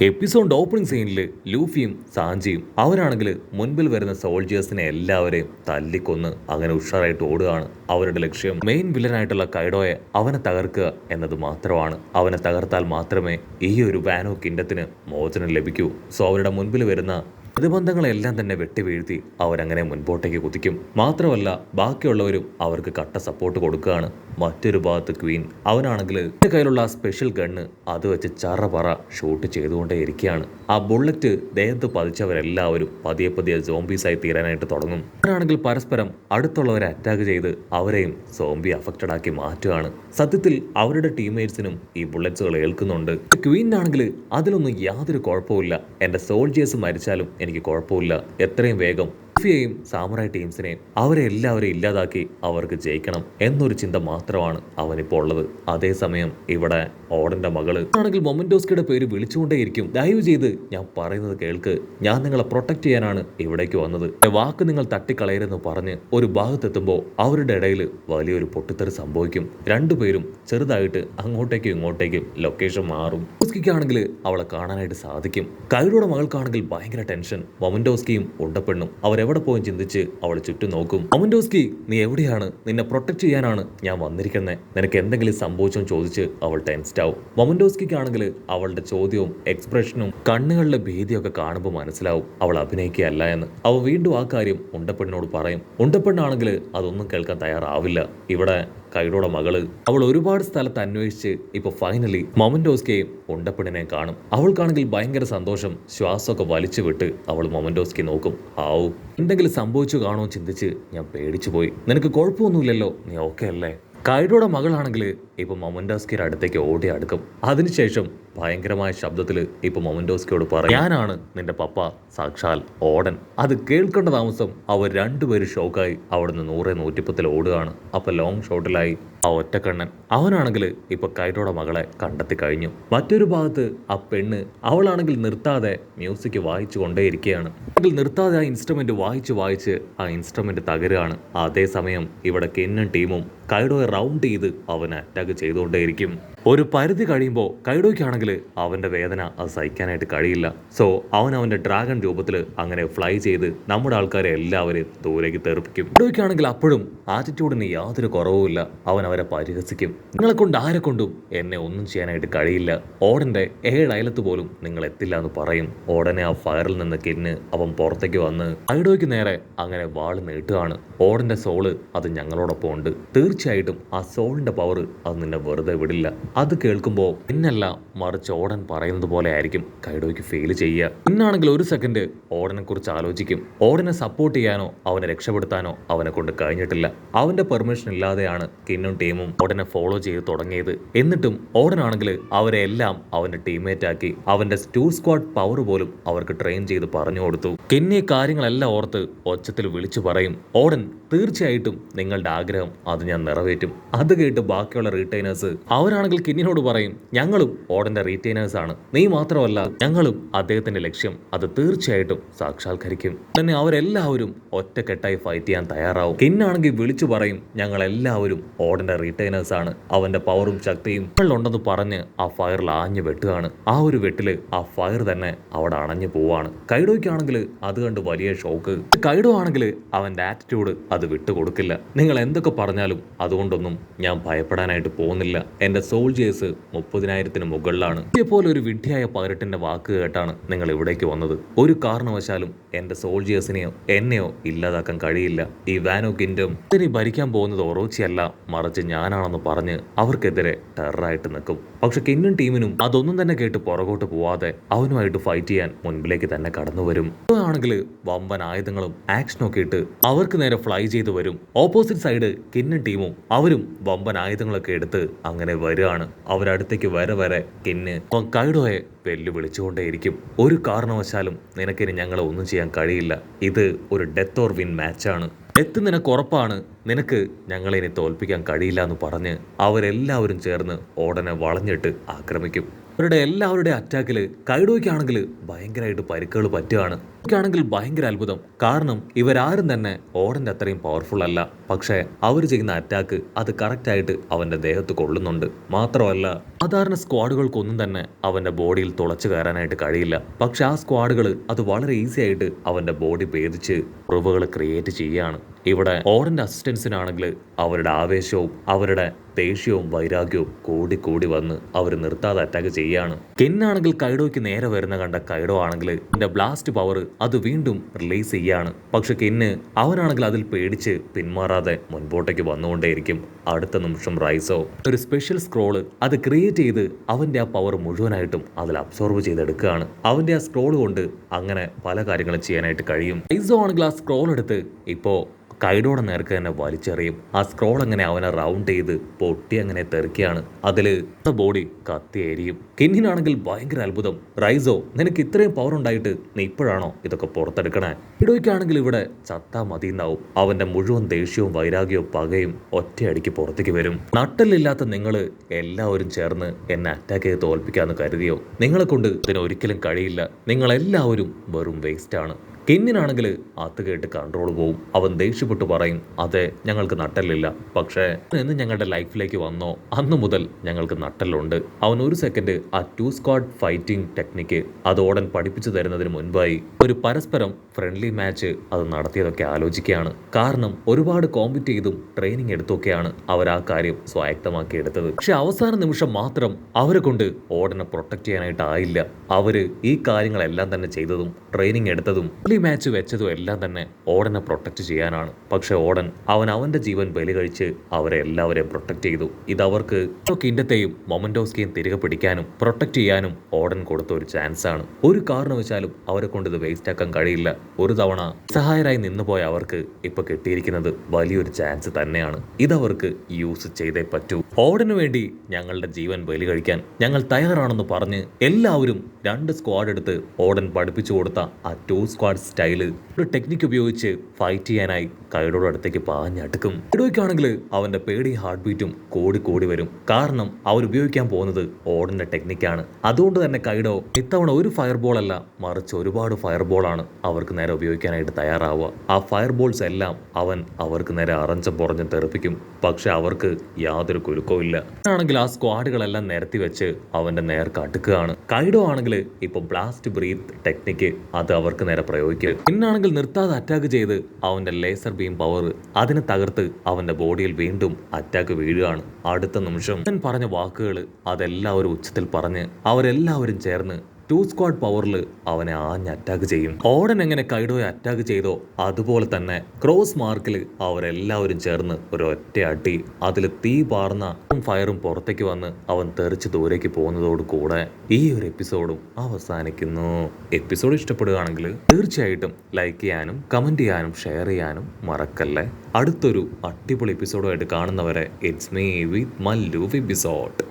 Episode opening സീനിൽ ലൂഫിയും സാഞ്ചിയും അവരാണെങ്കിൽ മുൻപിൽ വരുന്ന സോൾജേഴ്സിനെ എല്ലാവരെയും തല്ലിക്കൊന്ന് അങ്ങനെ ഉഷാറായിട്ട് ഓടുകയാണ്. അവരുടെ ലക്ഷ്യം മെയിൻ വില്ലനായിട്ടുള്ള കൈഡോയെ അവനെ തകർക്കുക എന്നത് മാത്രമാണ്. അവനെ തകർത്താൽ മാത്രമേ ഈ ഒരു വാനോ കിൻഡത്തിന് മോചനം ലഭിക്കൂ. സോ അവരുടെ മുൻപിൽ വരുന്ന പ്രതിബന്ധങ്ങളെല്ലാം തന്നെ വെട്ടിവീഴ്ത്തി അവരങ്ങനെ മുൻപോട്ടേക്ക് കുതിക്കും. മാത്രമല്ല ബാക്കിയുള്ളവരും അവർക്ക് കട്ട സപ്പോർട്ട് കൊടുക്കുകയാണ്. മറ്റൊരു ഭാഗത്ത് ക്വീൻ അവനാണെങ്കിൽ എന്റെ കയ്യിലുള്ള ആ സ്പെഷ്യൽ ഗണ്ണ് അത് വെച്ച് ചറപറ ഷൂട്ട് ചെയ്തുകൊണ്ടേ ഇരിക്കുകയാണ്. ആ ബുള്ളറ്റ് ദേഹത്ത് പതിച്ചവരെല്ലാവരും പതിയെ പതിയെ സോംബീസായി തീരാനായിട്ട് തുടങ്ങും. അവരാണെങ്കിൽ പരസ്പരം അടുത്തുള്ളവരെ അറ്റാക്ക് ചെയ്ത് അവരെയും സോംബി അഫക്റ്റഡ് ആക്കി മാറ്റുകയാണ്. സത്യത്തിൽ അവരുടെ ടീംമേറ്റ്സിനും ഈ ബുള്ളറ്റ്സുകൾ ഏൽക്കുന്നുണ്ട്. ക്വീനാണെങ്കിൽ അതിലൊന്നും യാതൊരു കുഴപ്പമില്ല. എന്റെ സോൾജേഴ്സ് മരിച്ചാലും എനിക്ക് കുഴപ്പമില്ല, എത്രയും വേഗം യും സാമുറായി ടീംസിനെയും അവരെ എല്ലാവരെയും ഇല്ലാതാക്കി അവർക്ക് ജയിക്കണം എന്നൊരു ചിന്ത മാത്രമാണ് അവനിപ്പോൾ ഉള്ളത്. അതേസമയം ഇവിടെ ഓടന്റെ മകള് ആണെങ്കിൽ മൊമന്റോസ്കിയുടെ പേര് വിളിച്ചുകൊണ്ടേയിരിക്കും. ദയവ് ചെയ്ത് ഞാൻ പറയുന്നത് കേൾക്ക്, ഞാൻ നിങ്ങളെ പ്രൊട്ടക്ട് ചെയ്യാനാണ് ഇവിടേക്ക് വന്നത്, വാക്ക് നിങ്ങൾ തട്ടിക്കളയരുതെന്ന് പറഞ്ഞ് ഒരു ഭാഗത്തെത്തുമ്പോൾ അവരുടെ ഇടയിൽ വലിയൊരു പൊട്ടിത്തെറി സംഭവിക്കും. രണ്ടുപേരും ചെറുതായിട്ട് അങ്ങോട്ടേക്കും ഇങ്ങോട്ടേക്കും ലൊക്കേഷൻ മാറും. ാണെങ്കിൽ അവളെ കാണാനായിട്ട് സാധിക്കും. കൈഡോയുടെ മകൾക്കാണെങ്കിൽ ഭയങ്കര ടെൻഷൻ. മൊമന്റോസ്കിയും ഉണ്ടപ്പെണ്ണും അവരെവിടെ പോയും ചിന്തിച്ച് അവൾ ചുറ്റും നോക്കും. മൊമന്റോസ്കി, നീ എവിടെയാണ്? നിന്നെ പ്രൊട്ടക്ട് ചെയ്യാനാണ് ഞാൻ വന്നിരിക്കുന്നത്, നിനക്ക് എന്തെങ്കിലും സംഭവിച്ചോ ചോദിച്ച് അവൾ ടെൻസ്ഡ് ആവും. മൊമന്റോസ്കിക്കാണെങ്കിൽ അവളുടെ ചോദ്യവും എക്സ്പ്രഷനും കണ്ണുകളിലെ ഭീതിയൊക്കെ കാണുമ്പോൾ മനസ്സിലാവും അവൾ അഭിനയിക്കുകയല്ല എന്ന്. അവൾ വീണ്ടും ആ കാര്യം ഉണ്ടപ്പെണ്ണോട് പറയും. ഉണ്ടപ്പെണ്ണാണെങ്കിൽ അതൊന്നും കേൾക്കാൻ തയ്യാറാവില്ല. ഇവിടെ കൈഡോയുടെ മകള് അവൾ ഒരുപാട് സ്ഥലത്ത് അന്വേഷിച്ച് ഇപ്പൊ ഫൈനലി മൊമന്റോസ്കിയെയും ഉണ്ടപ്പെണ്ണിനെ കാണും. അവൾക്കാണെങ്കിൽ ഭയങ്കര സന്തോഷം. ശ്വാസമൊക്കെ വലിച്ചു വിട്ട് അവൾ മൊമന്റോസ്കി നോക്കും. ആവൂ, എന്തെങ്കിലും സംഭവിച്ചു കാണോ ചിന്തിച്ച് ഞാൻ പേടിച്ചു പോയി. നിനക്ക് കുഴപ്പമൊന്നുമില്ലല്ലോ, നീ ഓക്കെ അല്ലേ? കൈഡോയുടെ മകളാണെങ്കിൽ ഇപ്പൊ മൊമന്റോസ്കിയുടെ അടുത്തേക്ക് ഓടി അടുക്കും. അതിനുശേഷം ഭയങ്കരമായ ശബ്ദത്തിൽ ഇപ്പൊ മൊമന്റോസ്കിയോട് പറയും, ഞാനാണ് നിന്റെ പപ്പ, സാക്ഷാൽ ഓടൻ. അത് കേൾക്കേണ്ട താമസം അവർ രണ്ടുപേരും ഷോക്കായി അവിടുന്ന് 100-110 ഓടുകയാണ്. അപ്പൊ ലോങ് ഷോട്ടിലായി ആ ഒറ്റക്കണ്ണൻ അവനാണെങ്കിൽ ഇപ്പൊ കൈഡോയുടെ മകളെ കണ്ടെത്തി കഴിഞ്ഞു. മറ്റൊരു ഭാഗത്ത് ആ പെണ്ണ് അവളാണെങ്കിൽ നിർത്താതെ മ്യൂസിക് വായിച്ചു കൊണ്ടേയിരിക്കുകയാണ്. നിർത്താതെ ആ ഇൻസ്ട്രുമെന്റ് വായിച്ച് ആ ഇൻസ്ട്രുമെന്റ് തകരുകയാണ്. അതേസമയം ഇവിടെ കെന്നും ടീമും കൈഡോയെ റൗണ്ട് ചെയ്ത് അവനെ അറ്റാക്ക് ചെയ്തുകൊണ്ടേയിരിക്കും. ഒരു പരിധി കഴിയുമ്പോൾ കൈഡോയ്ക്കാണെങ്കിൽ അവന്റെ വേദന അത് സഹിക്കാനായിട്ട് കഴിയില്ല. സോ അവന്റെ ഡ്രാഗൺ രൂപത്തിൽ അങ്ങനെ ഫ്ലൈ ചെയ്ത് നമ്മുടെ ആൾക്കാരെ എല്ലാവരെയും ദൂരേക്ക് തെറിപ്പിക്കും. കൈഡോയ്ക്കാണെങ്കിൽ അപ്പോഴും ആറ്റിറ്റ്യൂഡിന് യാതൊരു കുറവുമില്ല. അവൻ അവരെ പരിഹസിക്കും. നിങ്ങളെ കൊണ്ട് ആരെ കൊണ്ടും എന്നെ ഒന്നും ചെയ്യാനായിട്ട് കഴിയില്ല. ഓടന്റെ 7 അയലത്ത് പോലും നിങ്ങൾ എത്തില്ല എന്ന് പറയും. ഓടനെ ആ ഫയറിൽ നിന്ന് കിന്ന് അവൻ പുറത്തേക്ക് വന്ന് കൈഡോയ്ക്ക് നേരെ അങ്ങനെ വാള് നീട്ടുകയാണ്. ഓടന്റെ സോള് അത് ഞങ്ങളോടൊപ്പം ഉണ്ട്. തീർച്ചയായിട്ടും ആ സോളിന്റെ പവർ അത് നിന്നെ വെറുതെ വിടില്ല. അത് കേൾക്കുമ്പോൾ പിന്നല്ല മറിച്ച് ഓടൻ പറയുന്നത് പോലെ ആയിരിക്കും കൈഡോയ്ക്ക് ഫീൽ ചെയ്യുക. പിന്നാണെങ്കിൽ ഒരു സെക്കൻഡ് ഓടനെ കുറിച്ച് ആലോചിക്കും. ഓടനെ സപ്പോർട്ട് ചെയ്യാനോ അവനെ രക്ഷപ്പെടുത്താനോ അവനെ കൊണ്ട് കഴിഞ്ഞിട്ടില്ല. അവന്റെ പെർമിഷൻ ഇല്ലാതെയാണ് കിന്നും ടീമും ഓടനെ ഫോളോ ചെയ്ത് തുടങ്ങിയത്. എന്നിട്ടും ഓടനാണെങ്കിൽ അവരെ എല്ലാം അവന്റെ ടീംമേറ്റ് ആക്കി അവന്റെ 2 സ്ക്വാഡ് പവർ പോലും അവർക്ക് ട്രെയിൻ ചെയ്ത് പറഞ്ഞു കൊടുത്തു. കിന്നി കാര്യങ്ങളെല്ലാം ഓർത്ത് ഒച്ചത്തിൽ വിളിച്ചു പറയും, ഓടൻ തീർച്ചയായിട്ടും നിങ്ങളുടെ ആഗ്രഹം അത് ഞാൻ നിറവേറ്റും. അത് കേട്ട് ബാക്കിയുള്ള റീറ്റൈനേഴ്സ് അവരാണെങ്കിൽ കിന്നിനോട് പറയും, ഞങ്ങളും ഓടന്റെ റീറ്റൈനേഴ്സ് ആണ്, നീ മാത്രമല്ല ഞങ്ങളും അദ്ദേഹത്തിന്റെ ലക്ഷ്യം അത് തീർച്ചയായിട്ടും സാക്ഷാത്കരിക്കും. തന്നെ അവരെല്ലാവരും ഒറ്റക്കെട്ടായി ഫൈറ്റ് ചെയ്യാൻ തയ്യാറാവും. കിന്നാണെങ്കിൽ വിളിച്ചു പറയും, ഞങ്ങൾ എല്ലാവരും ഓടന്റെ റീറ്റൈനേഴ്സ് ആണ്, അവന്റെ പവറും ശക്തിയും ഉണ്ടെന്ന് പറഞ്ഞ് ആ ഫയറിൽ ആഞ്ഞു വെട്ടുകയാണ്. ആ ഒരു വെട്ടില് ആ ഫയർ തന്നെ അവിടെ അണഞ്ഞു പോവാണ്. കൈഡോയ്ക്കാണെങ്കിൽ അത് കണ്ട് വലിയ ഷോക്ക്. കൈഡോ ആണെങ്കിൽ അവന്റെ ആറ്റിറ്റ്യൂഡ് അത് വിട്ടുകൊടുക്കില്ല. നിങ്ങൾ എന്തൊക്കെ പറഞ്ഞാലും അതുകൊണ്ടൊന്നും ഞാൻ ഭയപ്പെടാനായിട്ട് പോകുന്നില്ല. എന്റെ സോൾജേഴ്സ് 30,000-ന് മുകളിലാണ്. ഇതേപോലെ ഒരു വിഡ്ഢിയായ പൈററ്റിന്റെ വാക്ക് കേട്ടാണ് നിങ്ങൾ ഇവിടേക്ക് വന്നത്. ഒരു കാരണവശാലും എന്റെ സോൾജേഴ്സിനെയോ എന്നെയോ ഇല്ലാതാക്കാൻ കഴിയില്ല. ഈ വാനോ കിൻഡം ഇതിനെ ഭരിക്കാൻ പോകുന്നത് ഒറോച്ചിയല്ല, മറിച്ച് ഞാനാണെന്ന് പറഞ്ഞ് അവർക്കെതിരെ ടെററായിട്ട് നിൽക്കും. പക്ഷെ കിന്നും ടീമിനും അതൊന്നും തന്നെ കേട്ട് പുറകോട്ട് പോവാതെ അവനുമായിട്ട് ഫൈറ്റ് ചെയ്യാൻ മുൻപിലേക്ക് തന്നെ കടന്നു വരും. ആണെങ്കിൽ വമ്പൻ ആയുധങ്ങളും ആക്ഷനൊക്കെ ഇട്ട് അവർക്ക് നേരെ ഫ്ലൈ ചെയ്ത് വരും. ഓപ്പോസിറ്റ് സൈഡ് കിന്നും ടീമും അവരും വമ്പൻ ആയുധങ്ങളൊക്കെ എടുത്ത് അങ്ങനെ വരികയാണ്. അവരടുത്തേക്ക് വരെ കിന്ന് കൈഡോയെ വെല്ലുവിളിച്ചുകൊണ്ടേയിരിക്കും. ഒരു കാരണവശാലും നിനക്കിനി ഞങ്ങളെ ഒന്നും ചെയ്യാൻ കഴിയില്ല. ഇത് ഒരു ഡെത്ത് ഓർ വിൻ മാച്ചാണ്. ഡെത്ത് നിനക്ക് ഉറപ്പാണ്, നിനക്ക് ഞങ്ങളെ ഇനി തോൽപ്പിക്കാൻ കഴിയില്ല എന്ന് പറഞ്ഞ് അവരെല്ലാവരും ചേർന്ന് ഓടനെ വളഞ്ഞിട്ട് ആക്രമിക്കും. അവരുടെ എല്ലാവരുടെ അറ്റാക്കിൽ കൈഡോയ്ക്കാണെങ്കിൽ ഭയങ്കരമായിട്ട് പരിക്കുകൾ പറ്റുകയാണ്. ാണെങ്കിൽ ഭയങ്കര അത്ഭുതം. കാരണം ഇവരാരും തന്നെ ഓടന്റെ അത്രയും പവർഫുൾ അല്ല. പക്ഷേ അവർ ചെയ്യുന്ന അറ്റാക്ക് അത് കറക്റ്റ് ആയിട്ട് അവന്റെ ദേഹത്ത് കൊള്ളുന്നുണ്ട്. മാത്രമല്ല സാധാരണ സ്ക്വാഡുകൾക്കൊന്നും തന്നെ അവന്റെ ബോഡിയിൽ തുളച്ചു കയറാനായിട്ട് കഴിയില്ല. പക്ഷെ ആ സ്ക്വാഡുകൾ അത് വളരെ ഈസി ആയിട്ട് അവന്റെ ബോഡി ഭേദിച്ച് മുറിവുകൾ ക്രിയേറ്റ് ചെയ്യാണ്. ഇവിടെ ഓടന്റെ അസിസ്റ്റൻസിനാണെങ്കിൽ അവരുടെ ആവേശവും അവരുടെ ദേഷ്യവും വൈരാഗ്യവും കൂടി കൂടി വന്ന് അവർ നിർത്താതെ അറ്റാക്ക് ചെയ്യാണ്. കെന്നാണെങ്കിൽ കൈഡോയ്ക്ക് നേരെ വരുന്ന കണ്ട കൈഡോ ആണെങ്കിൽ എന്റെ ബ്ലാസ്റ്റ് പവർ അത് വീണ്ടും റിലീസ് ചെയ്യാണ്. പക്ഷെ കെന്ന് അവനാണെങ്കിൽ അതിൽ പേടിച്ച് പിന്മാറാതെ മുൻപോട്ടേക്ക് വന്നുകൊണ്ടേയിരിക്കും. അടുത്ത നിമിഷം റൈസോ ഒരു സ്പെഷ്യൽ സ്ക്രോള് അത് ക്രിയേറ്റ് ചെയ്ത് അവന്റെ ആ പവർ മുഴുവനായിട്ടും അതിൽ അബ്സോർവ് ചെയ്തെടുക്കുകയാണ്. അവന്റെ ആ സ്ക്രോൾ കൊണ്ട് അങ്ങനെ പല കാര്യങ്ങളും ചെയ്യാനായിട്ട് കഴിയും. റൈസോ ആണെങ്കിൽ ആ സ്ക്രോൾ എടുത്ത് ഇപ്പോ കൈഡോടെ നേർക്ക് തന്നെ വലിച്ചെറിയും. ആ സ്ക്രോൾ അങ്ങനെ അവനെ റൗണ്ട് ചെയ്ത് പൊട്ടി അങ്ങനെ തെറിക്കുകയാണ്. അതില് ബോഡി കത്തിയേരിയും. കെന്നിനാണെങ്കിൽ ഭയങ്കര അത്ഭുതം. റൈസോ, നിനക്ക് ഇത്രയും പവർ ഉണ്ടായിട്ട് നീ ഇപ്പോഴാണോ ഇതൊക്കെ പുറത്തെടുക്കണേ? കൈഡോയ്ക്കാണെങ്കിൽ ഇവിടെ ചത്താ മതിയെന്നാവും. അവന്റെ മുഴുവൻ ദേഷ്യവും വൈരാഗ്യവും പകയും ഒറ്റയടിക്ക് പുറത്തേക്ക് വരും. നട്ടലില്ലാത്ത നിങ്ങൾ എല്ലാവരും ചേർന്ന് എന്നെ അറ്റാക്ക് ചെയ്ത് തോൽപ്പിക്കാന്ന് കരുതിയോ? നിങ്ങളെ കൊണ്ട് ഇതിന് ഒരിക്കലും കഴിയില്ല. നിങ്ങളെല്ലാവരും വെറും വേസ്റ്റ് ആണ്. കെന്നിനാണെങ്കിൽ അത് കേട്ട് കൺട്രോൾ പോവും. അവൻ ദേഷ്യപ്പെട്ട് പറയും, അതെ ഞങ്ങൾക്ക് നട്ടലില്ല, പക്ഷേ എന്ന് ഞങ്ങളുടെ ലൈഫിലേക്ക് വന്നോ അന്ന് മുതൽ ഞങ്ങൾക്ക് നട്ടലുണ്ട്. അവൻ ഒരു സെക്കൻഡ് ആ 2 സ്ക്വാഡ് ഫൈറ്റിംഗ് ടെക്നിക്ക് അത് ഓടൻ പഠിപ്പിച്ചു തരുന്നതിന് മുൻപായി ഒരു പരസ്പരം ഫ്രണ്ട്ലി മാച്ച് അത് നടത്തിയതൊക്കെ ആലോചിക്കുകയാണ്. കാരണം ഒരുപാട് കോമ്പറ്റ് ചെയ്തും ട്രെയിനിങ് എടുത്തൊക്കെയാണ് അവർ ആ കാര്യം സ്വായത്തമാക്കി എടുത്തത്. പക്ഷെ അവസാന നിമിഷം മാത്രം അവരെ കൊണ്ട് ഓടനെ പ്രൊട്ടക്ട് ചെയ്യാനായിട്ടായില്ല. അവര് ഈ കാര്യങ്ങളെല്ലാം തന്നെ ചെയ്തതും ട്രെയിനിങ് എടുത്തതും മാച്ച് വെച്ചതും എല്ലാം തന്നെ ഓടനെ പ്രൊട്ടക്ട് ചെയ്യാനാണ്. പക്ഷെ ഓടൻ അവന്റെ ജീവൻ ബലി കഴിച്ച് അവരെ എല്ലാവരെയും പ്രൊട്ടക്ട് ചെയ്തു. ഇതവർക്ക് കിൻഡത്തെയും മൊമന്റോസ്കിയും തിരികെ പിടിക്കാനും പ്രൊട്ടക്ട് ചെയ്യാനും ഓടൻ കൊടുത്ത ഒരു ചാൻസ് ആണ്. ഒരു കാരണവശാലും അവരെ കൊണ്ട് ഇത് വേസ്റ്റ് ആക്കാൻ കഴിയില്ല. ഒരു തവണ സഹായരായി നിന്നുപോയ അവർക്ക് ഇപ്പൊ കിട്ടിയിരിക്കുന്നത് വലിയൊരു ചാൻസ് തന്നെയാണ്. ഇതവർക്ക് യൂസ് ചെയ്തേ പറ്റൂ. ഓടന് വേണ്ടി ഞങ്ങളുടെ ജീവൻ ബലി കഴിക്കാൻ ഞങ്ങൾ തയ്യാറാണെന്ന് പറഞ്ഞ് എല്ലാവരും 2 സ്ക്വാഡ് എടുത്ത് ഓടൻ പഠിപ്പിച്ചു കൊടുത്ത ആ 2 സ്ക്വാഡ് സ്റ്റൈല് ഒരു ടെക്നിക്ക് ഉപയോഗിച്ച് ഫൈറ്റ് ചെയ്യാനായി കൈഡോയുടെ അടുത്തേക്ക് പാഞ്ഞടുക്കും. കൈഡോയ്ക്കാണെങ്കിൽ അവന്റെ പേടി ഹാർട്ട് ബീറ്റും കൂടി കൂടി വരും. കാരണം അവരുപയോഗിക്കാൻ പോകുന്നത് ഓടന്റെ ടെക്നിക്കാണ്. അതുകൊണ്ട് തന്നെ കൈഡോ ഇത്തവണ ഒരു ഫയർ ബോൾ അല്ല, മറിച്ച് ഒരുപാട് ഫയർ ബോളാണ് അവർക്ക് നേരെ ഉപയോഗിക്കാനായിട്ട് തയ്യാറാവുക. ആ ഫയർ ബോൾസ് എല്ലാം അവൻ അവർക്ക് നേരെ അറഞ്ചം പുറഞ്ഞ് തെറിപ്പിക്കും. പക്ഷെ അവർക്ക് യാതൊരു കുലുക്കവും ഇല്ല. ആണെങ്കിൽ ആ സ്ക്വാഡുകളെല്ലാം നിരത്തി വെച്ച് അവന്റെ നേർക്ക് അടുക്കുകയാണ്. കൈഡോ ആണെങ്കിൽ ഇപ്പൊ ബ്ലാസ്റ്റ് ബ്രീത്ത് ടെക്നിക്ക് അത് അവർക്ക് നേരെ പ്രയോഗിക്കും. പിന്നാണെങ്കിൽ നിർത്താതെ അറ്റാക്ക് ചെയ്ത് അവന്റെ ലേസർ ബീം പവർ അതിനെ തകർത്ത് അവന്റെ ബോഡിയിൽ വീണ്ടും അറ്റാക്ക് വീഴുകയാണ്. അടുത്ത നിമിഷം ഞാൻ പറഞ്ഞ വാക്കുകൾ അതെല്ലാവരും ഉച്ചത്തിൽ പറഞ്ഞ് അവരെല്ലാവരും ചേർന്ന് 2 സ്ക്വാഡ് പവറിൽ അവനെ ആഞ്ഞ് അറ്റാക്ക് ചെയ്യും. ഓടൻ എങ്ങനെ കൈഡോയെ അറ്റാക്ക് ചെയ്തോ അതുപോലെ തന്നെ ക്രോസ് മാർക്കിൽ അവരെല്ലാവരും ചേർന്ന് ഒരൊറ്റ അടി അതിൽ തീ പാർന്ന ഫയറും പുറത്തേക്ക് വന്ന് അവൻ തെറിച്ച് ദൂരേക്ക് പോകുന്നതോട് കൂടെ ഈ ഒരു എപ്പിസോഡും അവസാനിക്കുന്നു. എപ്പിസോഡ് ഇഷ്ടപ്പെടുകയാണെങ്കിൽ തീർച്ചയായിട്ടും ലൈക്ക് ചെയ്യാനും കമന്റ് ചെയ്യാനും ഷെയർ ചെയ്യാനും മറക്കല്ലേ. അടുത്തൊരു അടിപൊളി എപ്പിസോഡുമായിട്ട് കാണുന്നവരെ it's me with Mallu episode.